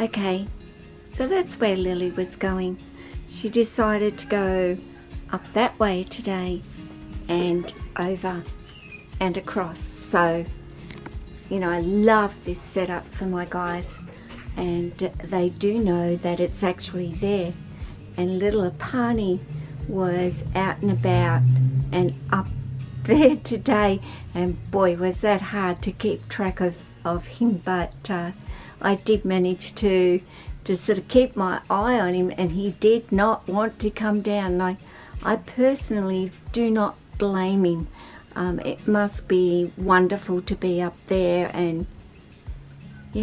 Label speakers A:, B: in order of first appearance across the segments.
A: Okay, so that's where Lily was going. She decided to go up that way today and over and across. So, you know, I love this setup for my guys, and they do know that it's actually there. And little Apani was out and about and up there today, and boy was that hard to keep track of him, but I did manage to sort of keep my eye on him, and he did not want to come down. I personally do not blame him. It must be wonderful to be up there and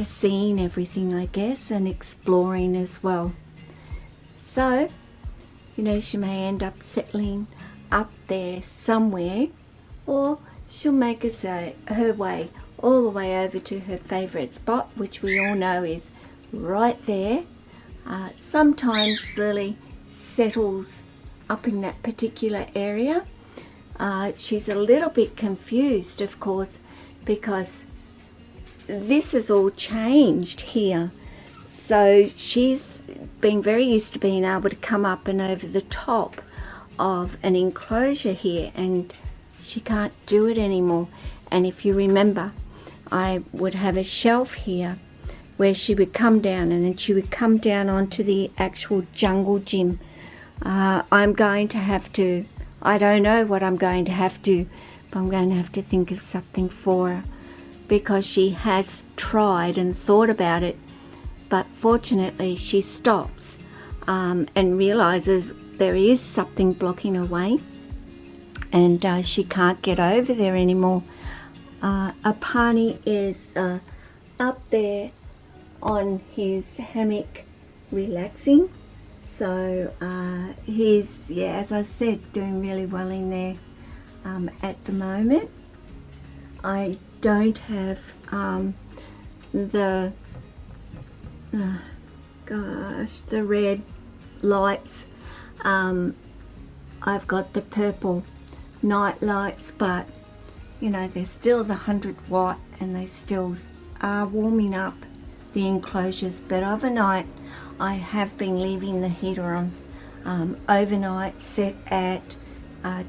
A: seeing everything, I guess, and exploring as well. So, you know, she may end up settling up there somewhere, or she'll make her way all the way over to her favourite spot, which we all know is right there. Sometimes Lily settles up in that particular area. She's a little bit confused, of course, because this has all changed here. So she's been very used to being able to come up and over the top of an enclosure here, and she can't do it anymore. And if you remember, I would have a shelf here where she would come down, and then she would come down onto the actual jungle gym. I'm going to have to, I don't know what I'm going to have to, but I'm going to have to think of something for her, because she has tried and thought about it, but fortunately she stops and realizes there is something blocking her way, and she can't get over there anymore. Apani is up there on his hammock relaxing, so he's, as I said, doing really well in there at the moment. I don't have the red lights. I've got the purple night lights, but you know, they're still the 100 watt, and they still are warming up the enclosures. But overnight I have been leaving the heater on overnight, set at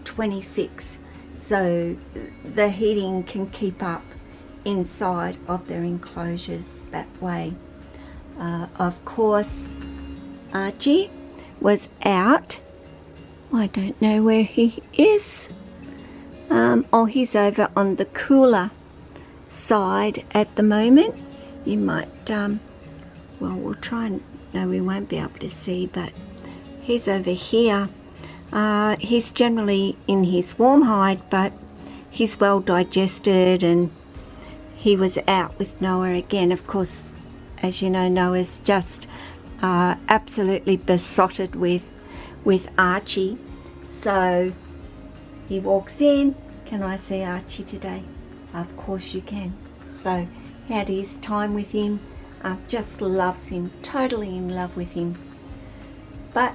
A: 26, so the heating can keep up inside of their enclosures that way. Of course, Archie was out. I don't know where he is. Oh, he's over on the cooler side at the moment. You might, well, we'll try and, no, we won't be able to see, but he's over here. He's generally in his warm hide, but he's well digested, and he was out with Noah again. Of course, as you know, Noah's just absolutely besotted with Archie. So he walks in. Can I see Archie today? Of course you can. So he had his time with him, just loves him, totally in love with him. But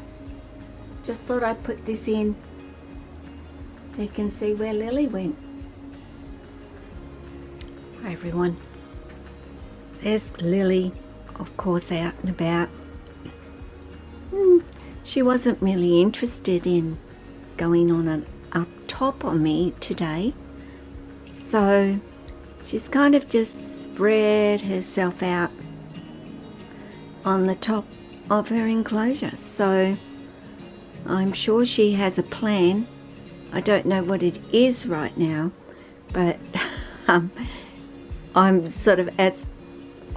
A: just thought I'd put this in so you can see where Lily went. Hi everyone. There's Lily, of course, out and about. She wasn't really interested in going on an up top on me today, so she's kind of just spread herself out on the top of her enclosure. So I'm sure she has a plan. I don't know what it is right now, but I'm sort of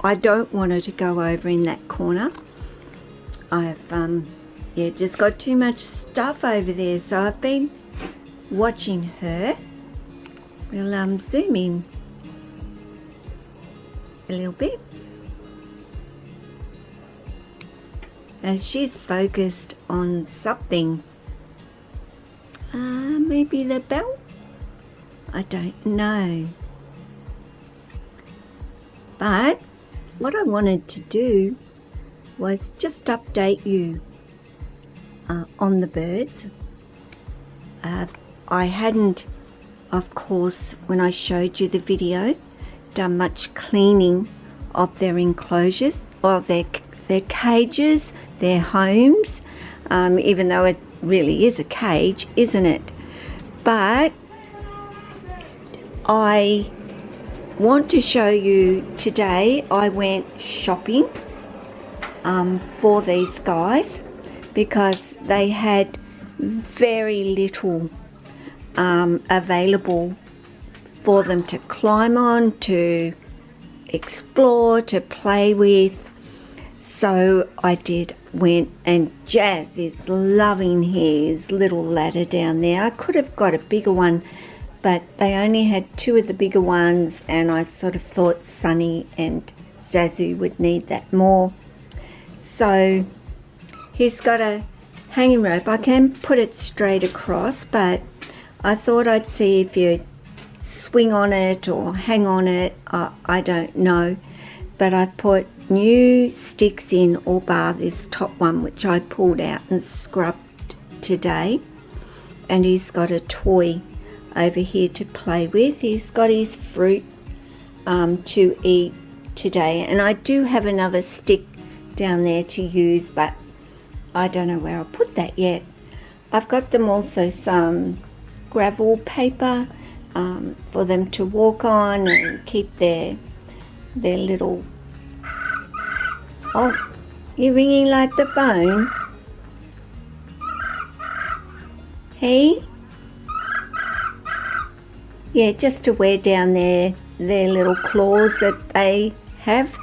A: I don't want her to go over in that corner. I've just got too much stuff over there, so I've been watching her. We'll zoom in a little bit as she's focused on something. Maybe the bell? I don't know. But what I wanted to do was just update you on the birds. I hadn't, of course, when I showed you the video, done much cleaning of their enclosures or their their cages, their homes, even though it really is a cage, isn't it? But I want to show you today, I went shopping for these guys because they had very little available for them to climb on, to explore, to play with. So I went, and Jazz is loving his little ladder down there. I could have got a bigger one, but they only had 2 of the bigger ones, and I sort of thought Sunny and Zazu would need that more. So he's got a hanging rope. I can put it straight across, but I thought I'd see if you swing on it or hang on it. I don't know. But I put new sticks in, all bar this top one, which I pulled out and scrubbed today. And he's got a toy over here to play with. He's got his fruit to eat today. And I do have another stick down there to use, but I don't know where I'll put that yet. I've got them also some gravel paper for them to walk on and keep their little... Oh, you're ringing like the phone? Hey? Yeah, just to wear down their little claws that they have.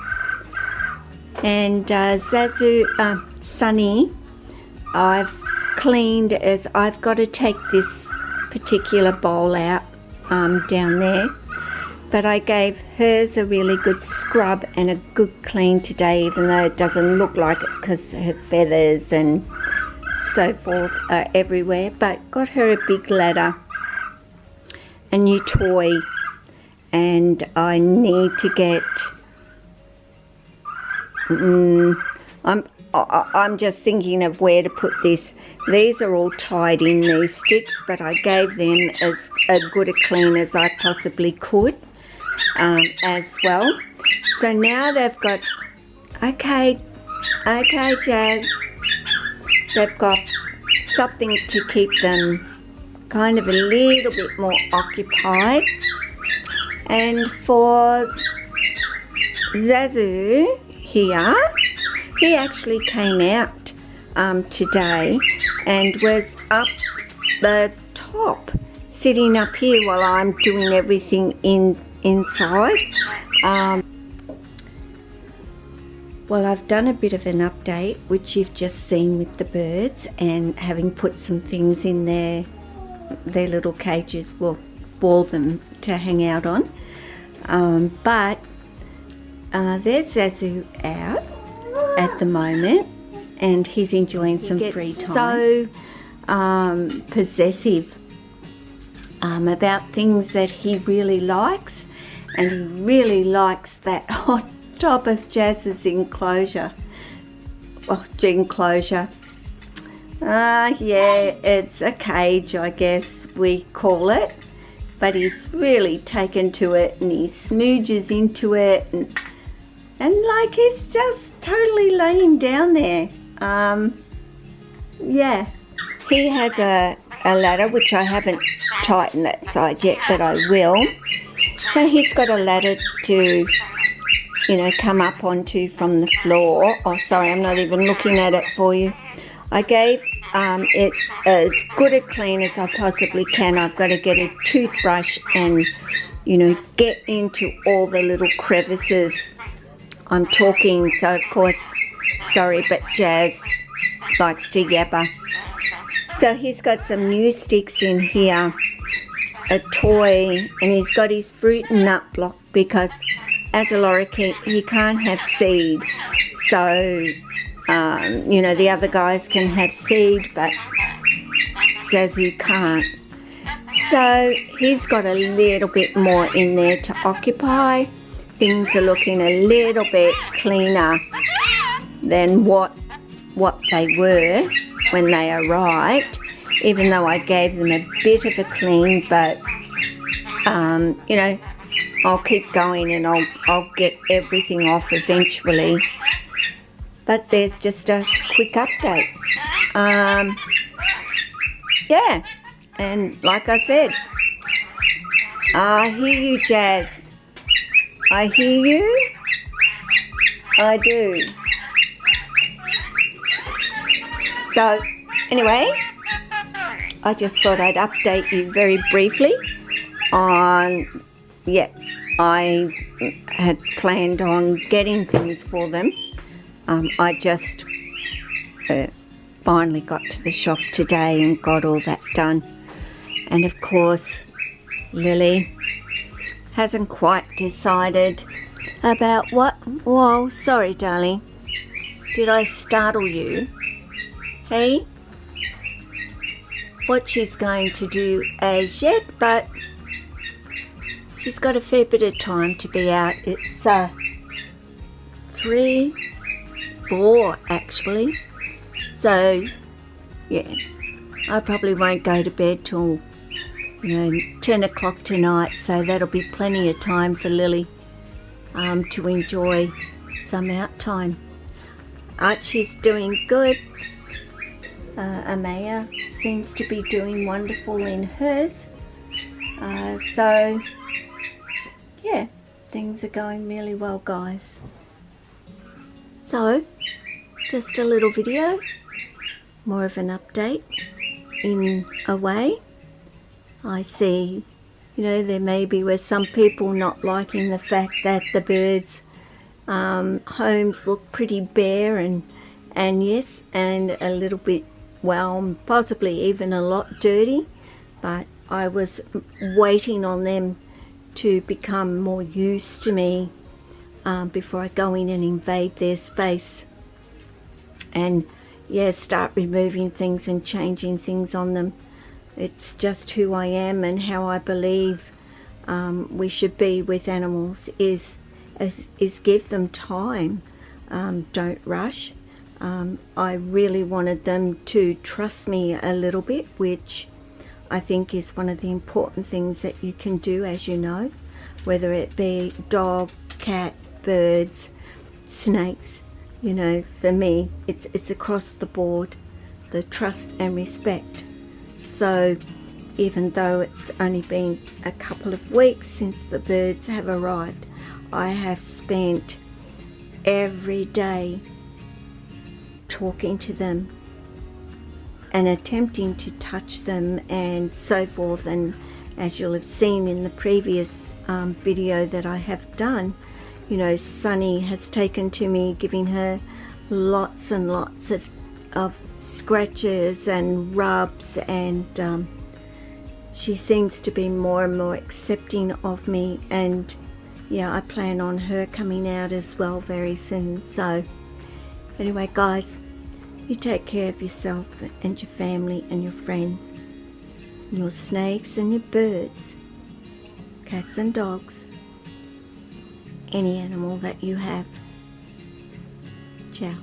A: And Zazu, Sunny, I've cleaned, as I've got to take this particular bowl out down there. But I gave hers a really good scrub and a good clean today, even though it doesn't look like it because her feathers and so forth are everywhere. But got her a big ladder, a new toy, and I need to get... I'm just thinking of where to put this. These are all tied in, these sticks, but I gave them as good a clean as I possibly could. As well. So now they've got, okay Jazz, they've got something to keep them kind of a little bit more occupied. And for Zazu here, he actually came out today and was up the top, sitting up here while I'm doing everything inside. Well, I've done a bit of an update, which you've just seen with the birds, and having put some things in their little cages, well, for them to hang out on. But there's Zazu out at the moment, and he's enjoying some free time. So possessive about things that he really likes. And he really likes that on top of Jazz's enclosure. Oh, enclosure. Yeah, it's a cage, I guess we call it. But he's really taken to it, and he smooches into it, and like he's just totally laying down there. Yeah, he has a ladder, which I haven't tightened that side yet, but I will. So he's got a ladder to, come up onto from the floor. Oh, sorry, I'm not even looking at it for you. I gave it as good a clean as I possibly can. I've got to get a toothbrush and, get into all the little crevices. I'm talking, so of course, sorry, but Jazz likes to yapper. So he's got some new sticks in here, a toy, and he's got his fruit and nut block because as a lorikeet he can't have seed. So, the other guys can have seed, but Zazu can't. So he's got a little bit more in there to occupy. Things are looking a little bit cleaner than what they were when they arrived, even though I gave them a bit of a clean, but I'll keep going and I'll get everything off eventually. but there's just a quick update. Yeah, and like I said, I hear you, Jazz. I hear you. I do. So, anyway, I just thought I'd update you very briefly on, I had planned on getting things for them. I just finally got to the shop today and got all that done. And of course, Lily hasn't quite decided about what... Whoa, sorry, darling. Did I startle you? Hey? What she's going to do as yet, but she's got a fair bit of time to be out. It's 3, 4 actually. So, yeah, I probably won't go to bed till 10 o'clock tonight, so that'll be plenty of time for Lily to enjoy some out time. Archie's doing good. Amaya seems to be doing wonderful in hers. So, yeah, things are going really well, guys. So, just a little video, more of an update in a way. I see, there maybe were some people not liking the fact that the birds' homes look pretty bare and yes, and a little bit, well, possibly even a lot dirty, but I was waiting on them to become more used to me before I go in and invade their space and start removing things and changing things on them. It's just who I am and how I believe we should be with animals is give them time. Don't rush. I really wanted them to trust me a little bit, which I think is one of the important things that you can do, as you know, whether it be dog, cat, birds, snakes. For me, it's across the board, the trust and respect. So even though it's only been a couple of weeks since the birds have arrived, I have spent every day talking to them and attempting to touch them and so forth. And as you'll have seen in the previous video that I have done, Sunny has taken to me, giving her lots and lots of scratches and rubs, and she seems to be more and more accepting of me, and I plan on her coming out as well very soon. So anyway, guys, you take care of yourself and your family and your friends, and your snakes and your birds, cats and dogs, any animal that you have. Ciao.